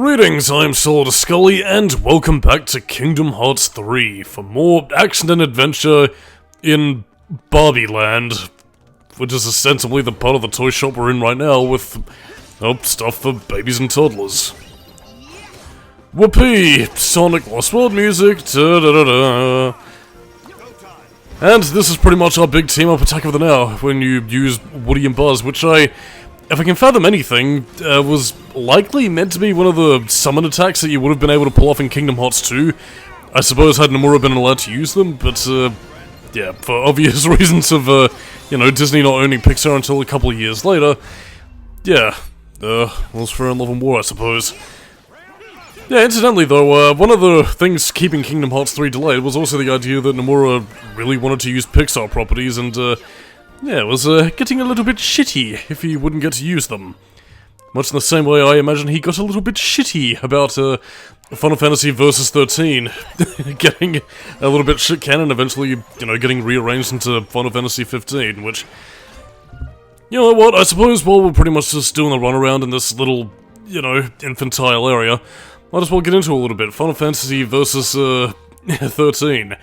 Greetings, I'm Solidus-Skully, and welcome back to Kingdom Hearts 3 for more action and adventure in Barbie Land, which is ostensibly the part of the toy shop we're in right now with, stuff for babies and toddlers. Whoopee! Sonic Lost World music, da-da-da-da. And this is pretty much our big team-up attack of the now, when you use Woody and Buzz, which if I can fathom anything, was likely meant to be one of the summon attacks that you would have been able to pull off in Kingdom Hearts 2. I suppose had Nomura been allowed to use them, but, yeah, for obvious reasons of, Disney not owning Pixar until a couple of years later, yeah, all's fair in love and war, I suppose. Yeah, incidentally though, one of the things keeping Kingdom Hearts 3 delayed was also the idea that Nomura really wanted to use Pixar properties and, yeah, it was getting a little bit shitty if he wouldn't get to use them. Much in the same way I imagine he got a little bit shitty about Final Fantasy Versus 13 getting a little bit shit canon, eventually, getting rearranged into Final Fantasy 15, which, you know what, I suppose while we're pretty much just doing the runaround in this little, infantile area, might as well get into a little bit. Final Fantasy Versus 13.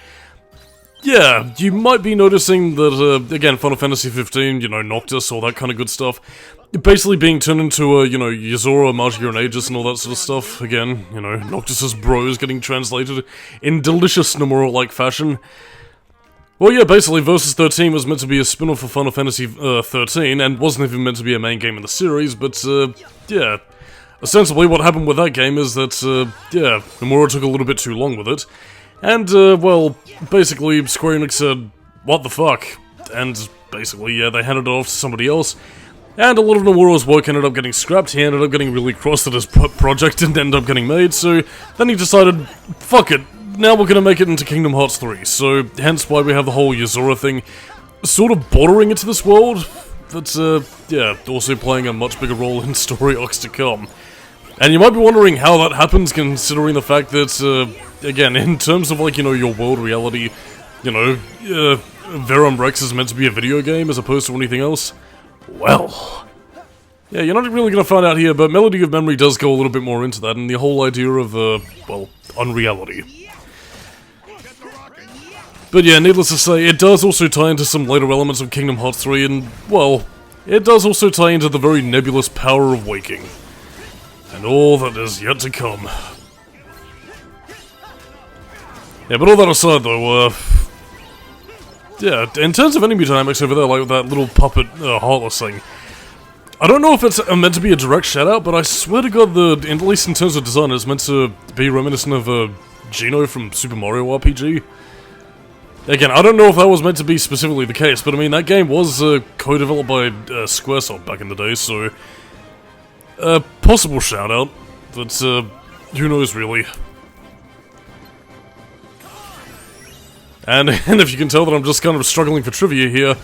Yeah, you might be noticing that, again, Final Fantasy 15, Noctis, all that kind of good stuff, basically being turned into, Yuzora, Margia and Aegis and all that sort of stuff. Again, Noctis's bros getting translated in delicious Nomura-like fashion. Well, yeah, basically, Versus 13 was meant to be a spin-off of Final Fantasy 13, and wasn't even meant to be a main game in the series, but, yeah. Ostensibly, what happened with that game is that, yeah, Nomura took a little bit too long with it. And, well, basically, Square Enix said, what the fuck? And, basically, yeah, they handed it off to somebody else. And a lot of Nomura's work ended up getting scrapped. He ended up getting really cross that his project didn't end up getting made, so then he decided, fuck it, now we're gonna make it into Kingdom Hearts 3. So, hence why we have the whole Yuzora thing sort of bordering into this world, but, yeah, also playing a much bigger role in story arcs to come. And you might be wondering how that happens, considering the fact that, again, in terms of, like, your world reality, Verum Rex is meant to be a video game as opposed to anything else. Well, yeah, you're not really gonna find out here, but Melody of Memory does go a little bit more into that, and the whole idea of, well, unreality. But yeah, needless to say, it does also tie into some later elements of Kingdom Hearts 3, and, well, it does also tie into the very nebulous power of waking. And all that is yet to come. Yeah, but all that aside though, yeah, in terms of enemy dynamics over there, like that little puppet Heartless thing, I don't know if it's meant to be a direct shout-out, but I swear to god, at least in terms of design, it's meant to be reminiscent of Geno from Super Mario RPG. Again, I don't know if that was meant to be specifically the case, but I mean, that game was co-developed by Squaresoft back in the day, so possible shout-out, but who knows really. And if you can tell that I'm just kind of struggling for trivia here,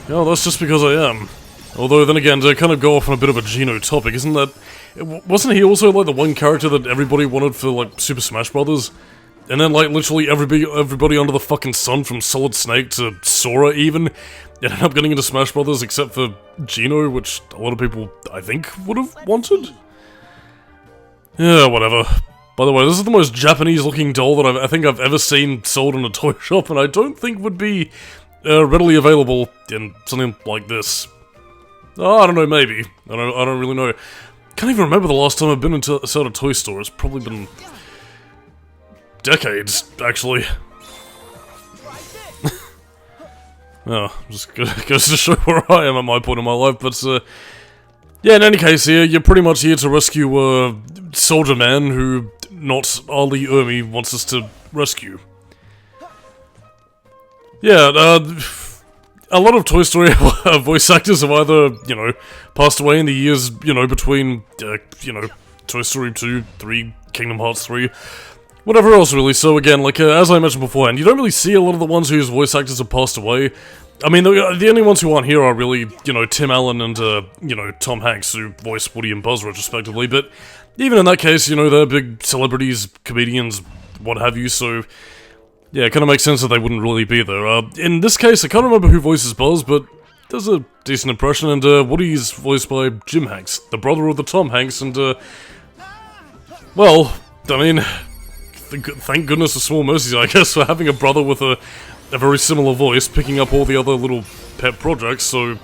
that's just because I am. Although then again, to kind of go off on a bit of a Geno topic, wasn't he also like the one character that everybody wanted for like Super Smash Brothers? And then like literally everybody under the fucking sun, from Solid Snake to Sora even, ended up getting into Smash Brothers except for Geno, which a lot of people, I think, would have wanted? Yeah, whatever. By the way, this is the most Japanese-looking doll that I think I've ever seen sold in a toy shop, and I don't think would be readily available in something like this. Oh, I don't know, maybe. I don't really know. Can't even remember the last time I've been inside a toy store. It's probably been decades, actually. Oh, just goes to show where I am at my point in my life, but, yeah, in any case here, you're pretty much here to rescue, Soldier Man, who not Ali Ermi wants us to rescue. Yeah, a lot of Toy Story voice actors have either, passed away in the years, between, Toy Story 2, 3, Kingdom Hearts 3, whatever else really. So again, like, as I mentioned beforehand, you don't really see a lot of the ones whose voice actors have passed away. I mean, the only ones who aren't here are really, Tim Allen and, Tom Hanks, who voice Woody and Buzz, respectively, but even in that case, they're big celebrities, comedians, what have you, so yeah, it kind of makes sense that they wouldn't really be there. In this case, I can't remember who voices Buzz, but does a decent impression, and Woody's voiced by Jim Hanks, the brother of the Tom Hanks, and Well, I mean, thank goodness for Small Mercies, I guess, for having a brother with a very similar voice, picking up all the other little pet projects, so...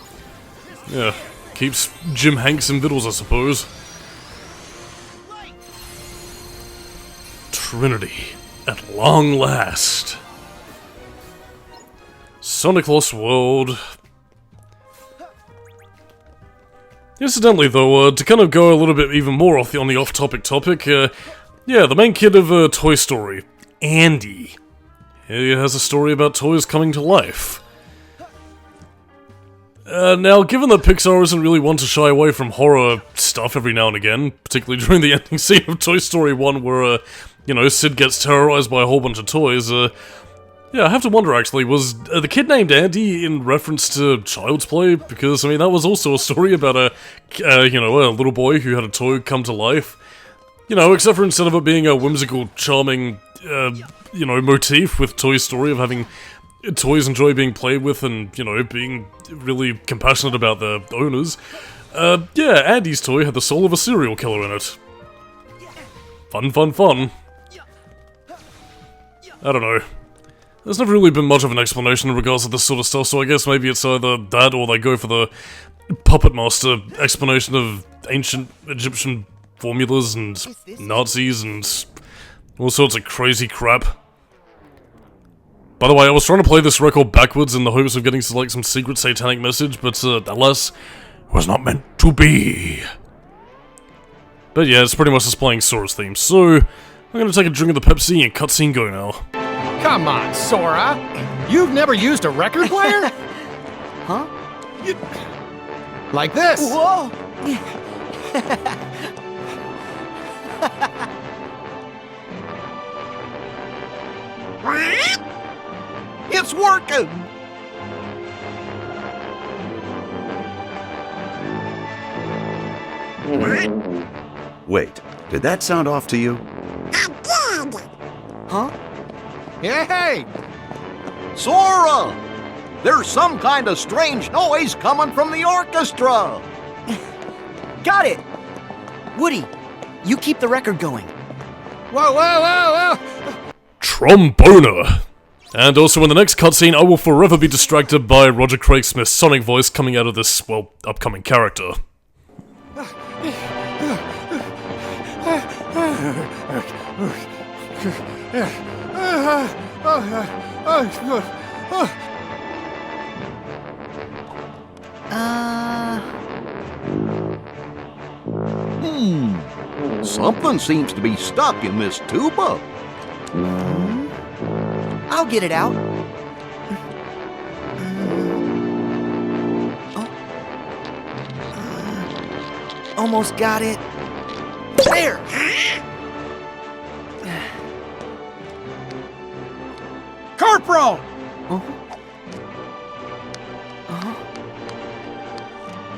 yeah, keeps Jim Hanks in vittles, I suppose. Trinity, at long last. Sonic Lost World. Incidentally, though, to kind of go a little bit even more on the off-topic topic, yeah, the main kid of Toy Story, Andy, he has a story about toys coming to life. Now, given that Pixar isn't really one to shy away from horror stuff every now and again, particularly during the ending scene of Toy Story 1 where, you know, Sid gets terrorized by a whole bunch of toys, yeah, I have to wonder, actually, was the kid named Andy in reference to Child's Play? Because, I mean, that was also a story about you know, a little boy who had a toy come to life. You know, except for instead of it being a whimsical, charming, you know, motif with Toy Story of having toys enjoy being played with and, you know, being really compassionate about their owners, yeah, Andy's toy had the soul of a serial killer in it. Fun, fun, fun. I don't know. There's never really been much of an explanation in regards to this sort of stuff, so I guess maybe it's either that or they go for the Puppet Master explanation of ancient Egyptian formulas and Nazis and all sorts of crazy crap. By the way, I was trying to play this record backwards in the hopes of getting to like some secret satanic message, but alas, it was not meant to be. But yeah, it's pretty much just playing Sora's theme, so I'm gonna take a drink of the Pepsi and cutscene go now. Come on, Sora! You've never used a record player? Huh? Like this! Whoa! It's working! Wait, did that sound off to you? Huh? Hey! Sora! There's some kind of strange noise coming from the orchestra! Got it! Woody, you keep the record going. Whoa, whoa, whoa, whoa! Tromboner! And also in the next cutscene, I will forever be distracted by Roger Craig Smith's Sonic voice coming out of this, well, upcoming character. Something seems to be stuck in this tuba. I'll get it out. Almost got it. There! Corporal!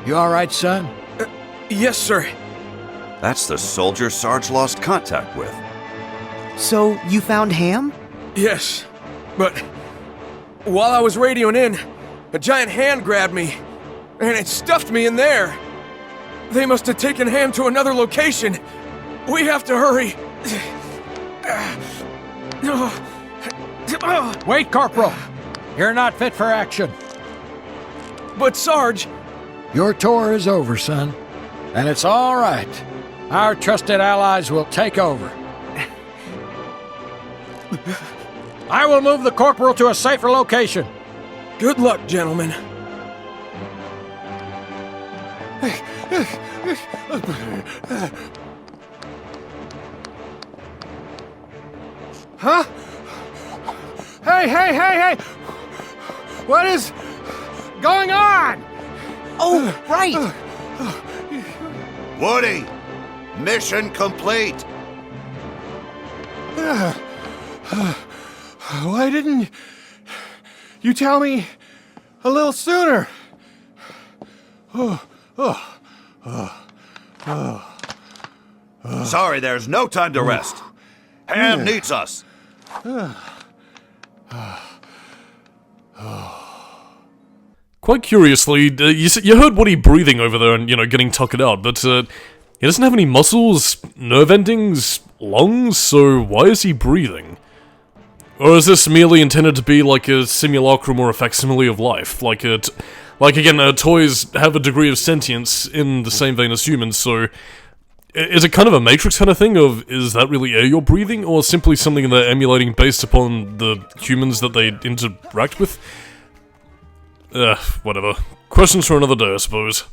You all right, son? Yes, sir. That's the soldier Sarge lost contact with. So, you found Ham? Yes, but while I was radioing in, a giant hand grabbed me, and it stuffed me in there. They must have taken Ham to another location. We have to hurry. Wait, Corporal! You're not fit for action. But Sarge... Your tour is over, son. And it's all right. Our trusted allies will take over. I will move the Corporal to a safer location. Good luck, gentlemen. Huh? Hey! What is going on? Oh, right! Woody! Mission complete! Why didn't you tell me a little sooner? Sorry, there's no time to rest. Ham needs us. Quite curiously, you heard Woody breathing over there and, you know, getting tuckered out, but He doesn't have any muscles, nerve endings, lungs, so why is he breathing? Or is this merely intended to be like a simulacrum or a facsimile of life? Like again, toys have a degree of sentience in the same vein as humans, so is it kind of a Matrix kind of thing of, is that really air you're breathing, or simply something they're emulating based upon the humans that they interact with? Whatever. Questions for another day, I suppose.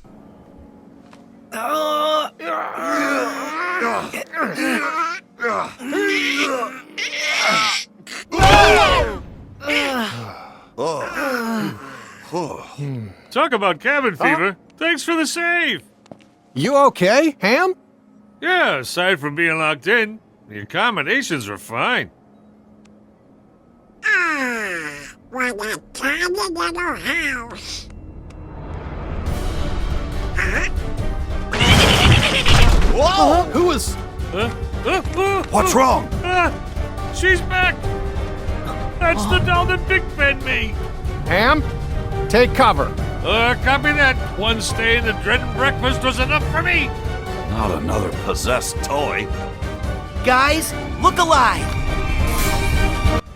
Talk about cabin fever. Thanks for the save. You okay, Ham? Yeah, aside from being locked in, the accommodations were fine. What a tiny little house. Whoa! Who was... What's wrong? She's back. That's the doll that Big fed me. Ham? Take cover. Copy that. One stay in the dreaded breakfast was enough for me. Not another possessed toy. Guys, look alive!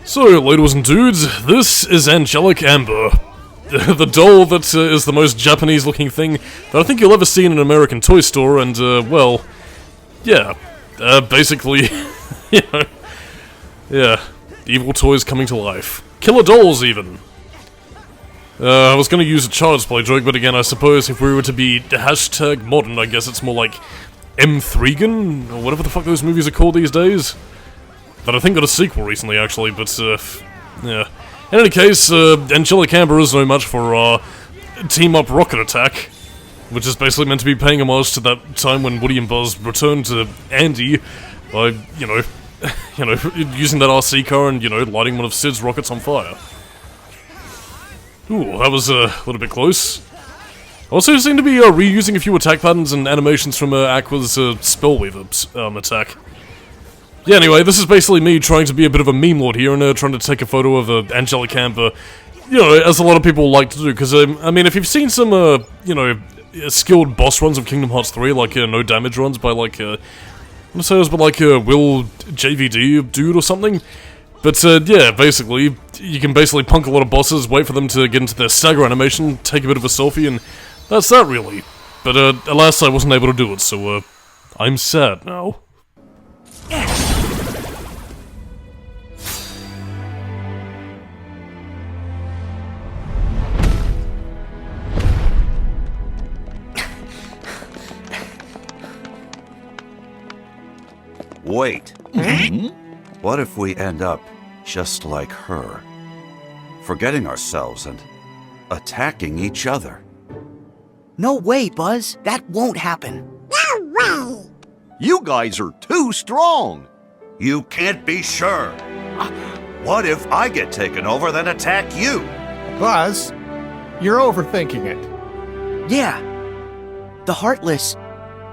So, ladies and dudes, this is Angelic Amber. The doll that is the most Japanese-looking thing that I think you'll ever see in an American toy store, and, well, yeah. Basically, you know, yeah. Evil toys coming to life. Killer dolls, even. I was gonna use a Child's Play joke, but again, I suppose if we were to be hashtag modern, I guess it's more like M3gan, or whatever the fuck those movies are called these days. That I think got a sequel recently, actually, but, yeah. In any case, Angelic Amber is no match for, Team-Up Rocket Attack, which is basically meant to be paying homage to that time when Woody and Buzz returned to Andy by, you know, using that RC car and, you know, lighting one of Sid's rockets on fire. Ooh, that was a little bit close. Also seem to be reusing a few attack patterns and animations from Aqua's Spellweaver attack. Yeah, anyway, this is basically me trying to be a bit of a meme lord here and trying to take a photo of Angelic Amber, you know, as a lot of people like to do, because, I mean, if you've seen some, you know, skilled boss runs of Kingdom Hearts 3, like, no damage runs by, like, I'm gonna say it was by, like, Will JVD dude or something, but, yeah, basically, you can basically punk a lot of bosses, wait for them to get into their stagger animation, take a bit of a selfie, and that's that, really. But, alas, I wasn't able to do it, so, I'm sad now. Wait. What if we end up just like her? Forgetting ourselves and attacking each other. No way, Buzz. That won't happen. No way. You guys are too strong. You can't be sure. What if I get taken over, then attack you? Buzz, you're overthinking it. Yeah. The Heartless,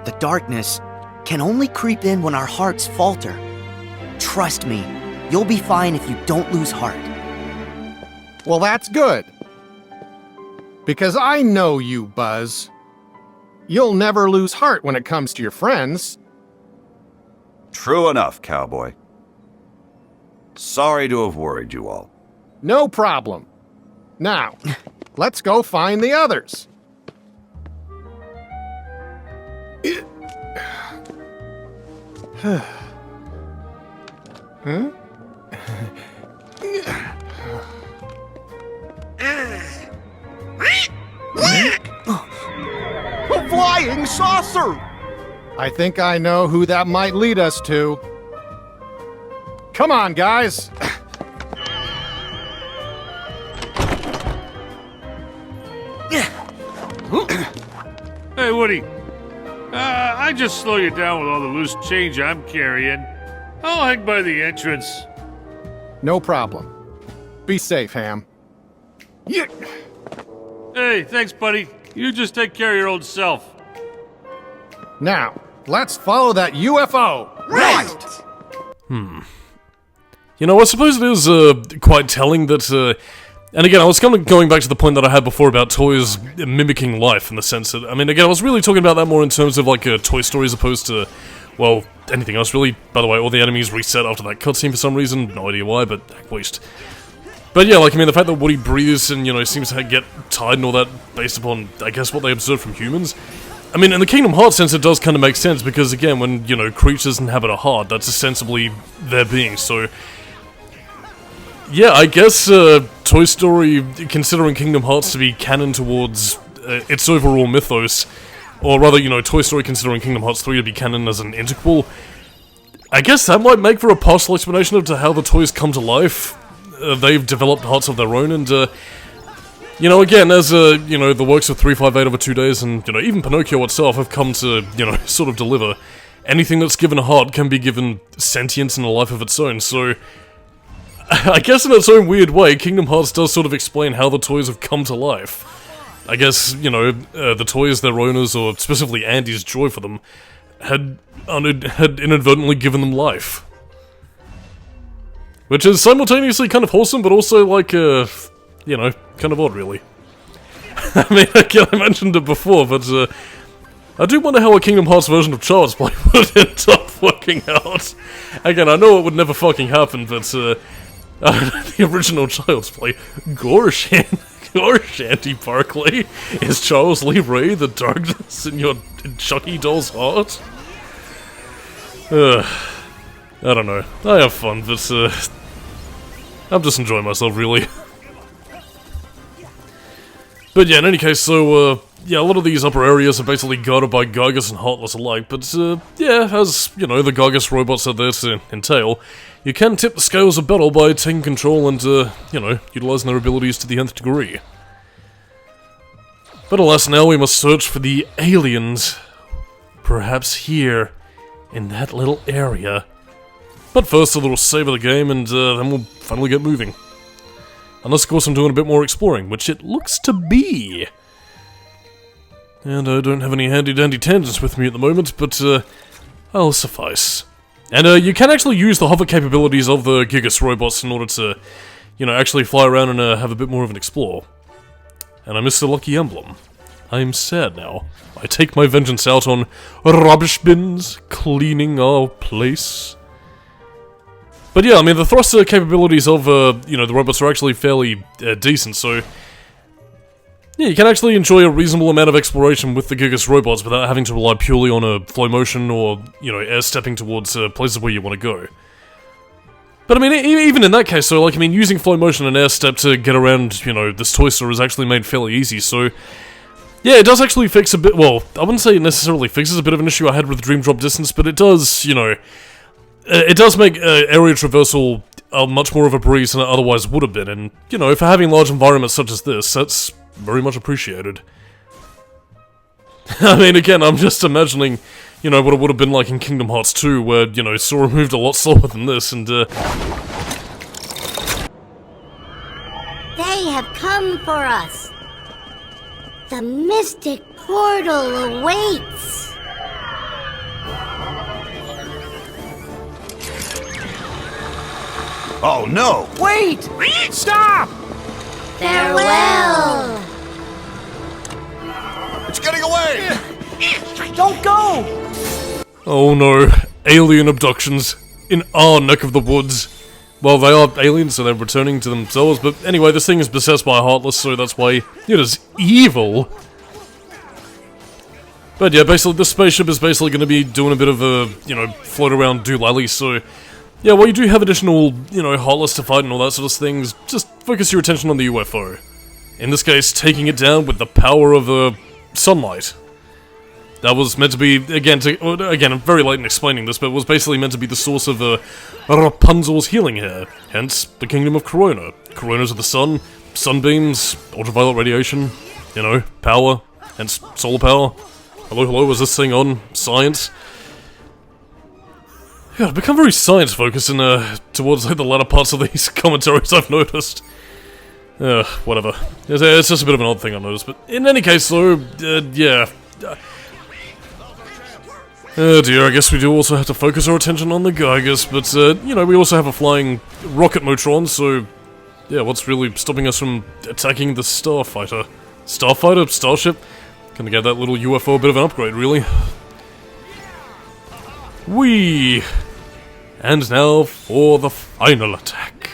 the darkness, can only creep in when our hearts falter. Trust me, you'll be fine if you don't lose heart. Well, that's good. Because I know you, Buzz. You'll never lose heart when it comes to your friends. True enough, cowboy. Sorry to have worried you all. No problem. Now, let's go find the others. Huh? A flying saucer! I think I know who that might lead us to. Come on, guys. Hey, Woody. I just slow you down with all the loose change I'm carrying. I'll hang by the entrance. No problem. Be safe, Ham. Yeah. Hey, thanks, buddy. You just take care of your old self. Now, let's follow that UFO. Right. You know, I suppose it is, quite telling that, And again, I was kind of going back to the point that I had before about toys mimicking life, in the sense that, I mean, again, I was really talking about that more in terms of, like, a Toy Story as opposed to, well, anything else, really. By the way, all the enemies reset after that cutscene for some reason, no idea why, but at least. But yeah, like, I mean, the fact that Woody breathes and, you know, seems to get tired and all that based upon, I guess, what they observe from humans. I mean, in the Kingdom Hearts sense, it does kind of make sense, because, again, when, you know, creatures inhabit a heart, that's ostensibly their being, so... Yeah, I guess, Toy Story, considering Kingdom Hearts to be canon towards its overall mythos, or rather, you know, Toy Story considering Kingdom Hearts 3 to be canon as an interquel, I guess that might make for a partial explanation of how the toys come to life. They've developed hearts of their own, and, you know, again, as, you know, the works of 358 over 2 days, and, you know, even Pinocchio itself have come to, you know, sort of deliver. Anything that's given a heart can be given sentience and a life of its own, so... I guess in its own weird way, Kingdom Hearts does sort of explain how the toys have come to life. I guess, you know, the toys, their owners, or specifically Andy's joy for them, had inadvertently given them life. Which is simultaneously kind of wholesome, but also, like, you know, kind of odd, really. I mean, again, I mentioned it before, but, I do wonder how a Kingdom Hearts version of Child's Play would end up working out. Again, I know it would never fucking happen, but, the original Child's Play, Gore Shanty Barkley, is Charles Lee Ray the darkness in your Chucky doll's heart? I don't know. I have fun, but, I'm just enjoying myself, really. But yeah, in any case, so, yeah, a lot of these upper areas are basically guarded by Gygus and Heartless alike, but, yeah, as, you know, the Gygus robots are there to entail, you can tip the scales of battle by taking control and, you know, utilizing their abilities to the nth degree. But alas, now we must search for the aliens. Perhaps here, in that little area. But first, a little save of the game, and, then we'll finally get moving. Unless, of course, I'm doing a bit more exploring, which it looks to be. And I don't have any handy-dandy tangents with me at the moment, but, I'll suffice. And, you can actually use the hover capabilities of the Gygus robots in order to, you know, actually fly around and, have a bit more of an explore. And I missed the lucky emblem. I'm sad now. I take my vengeance out on rubbish bins, cleaning our place. But yeah, I mean, the thruster capabilities of, you know, the robots are actually fairly, decent, so... Yeah, you can actually enjoy a reasonable amount of exploration with the Gygus robots without having to rely purely on a flow motion or, you know, air-stepping towards, places where you want to go. But I mean, even in that case, so, like, I mean, using flow motion and air-step to get around, you know, this toy store is actually made fairly easy, so... Yeah, it does actually fix a bit, well, I wouldn't say it necessarily fixes a bit of an issue I had with Dream Drop Distance, but it does, you know... It does make area traversal much more of a breeze than it otherwise would have been, and, you know, for having large environments such as this, that's very much appreciated. I mean, again, I'm just imagining, you know, what it would have been like in Kingdom Hearts 2, where, you know, Sora moved a lot slower than this, and, They have come for us. The mystic portal awaits. Oh no! Wait! Stop! Farewell. It's getting away! Don't go! oh no, alien abductions in our neck of the woods. Well, they are aliens, so they're returning to themselves, but anyway, this thing is possessed by a Heartless, so that's why it is evil. But yeah, basically, this spaceship is basically going to be doing a bit of a, you know, float around doolally, so... Yeah, while you do have additional, you know, Heartless to fight and all that sort of things, just focus your attention on the UFO. In this case, taking it down with the power of, sunlight. That was meant to be, again, I'm very late in explaining this, but it was basically meant to be the source of, Rapunzel's healing hair. Hence, the Kingdom of Corona. Coronas of the sun, sunbeams, ultraviolet radiation, you know, power, hence solar power. Hello, is this thing on? Science? Yeah, I've become very science-focused in, towards, like, the latter parts of these commentaries, I've noticed. Whatever. It's just a bit of an odd thing I've noticed, but in any case, though, yeah. Oh dear, I guess we do also have to focus our attention on the Gygus, but, you know, we also have a flying rocket Motron, so... Yeah, what's really stopping us from attacking the starfighter? Starfighter? Starship? Gonna get that little UFO a bit of an upgrade, really. Whee! And now for the final attack.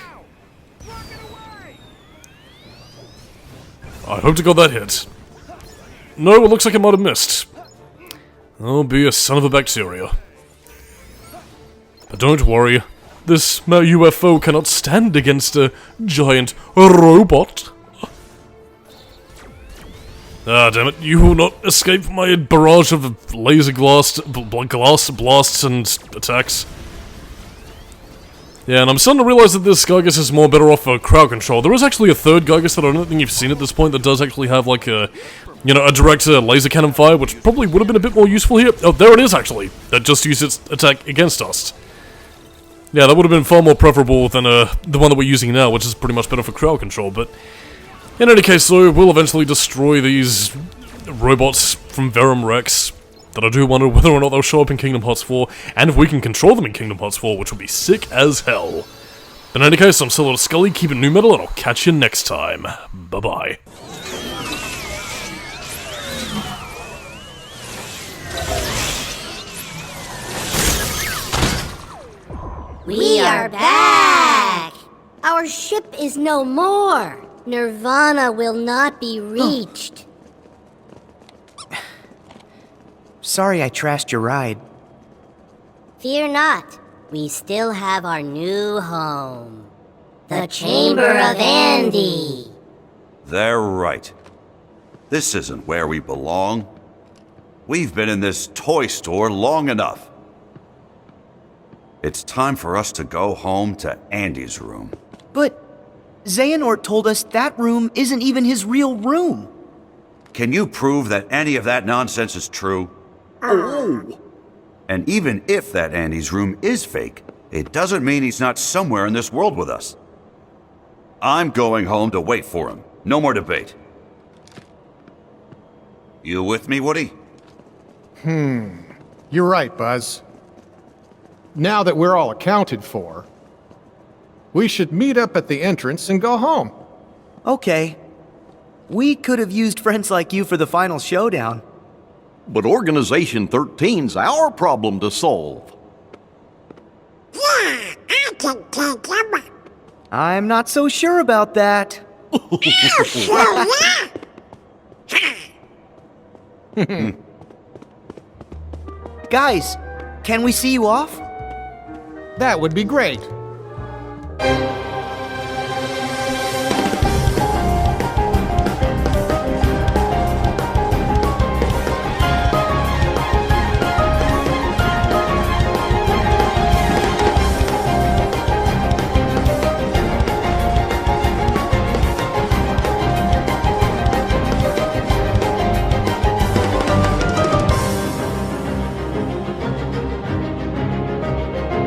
I hope to God that hit. No, it looks like it might have missed. I'll be a son of a bacteria. But don't worry, this UFO cannot stand against a giant robot. Ah, damn it, you will not escape my barrage of laser glass blasts and attacks. Yeah, and I'm starting to realize that this Gygus is more better off for crowd control. There is actually a third Gygus that I don't think you've seen at this point that does actually have, like, a, you know, a direct laser cannon fire, which probably would have been a bit more useful here. Oh, there it is, actually. That just used its attack against us. Yeah, that would have been far more preferable than the one that we're using now, which is pretty much better for crowd control, but... in any case, though, we'll eventually destroy these robots from Verum Rex. That I do wonder whether or not they'll show up in Kingdom Hearts 4, and if we can control them in Kingdom Hearts 4, which would be sick as hell. But in any case, I'm Solidus-Skully, keep it new metal, and I'll catch you next time. Bye-bye. We are back! Our ship is no more. Nirvana will not be reached. Sorry I trashed your ride. Fear not. We still have our new home. The Chamber of Andy. They're right. This isn't where we belong. We've been in this toy store long enough. It's time for us to go home to Andy's room. But Xehanort told us that room isn't even his real room. Can you prove that any of that nonsense is true? Oh! And even if that Andy's room is fake, it doesn't mean he's not somewhere in this world with us. I'm going home to wait for him. No more debate. You with me, Woody? You're right, Buzz. Now that we're all accounted for, we should meet up at the entrance and go home. Okay. We could have used friends like you for the final showdown. But Organization 13's our problem to solve. Yeah, I can take him. I'm not so sure about that. Guys, can we see you off? That would be great.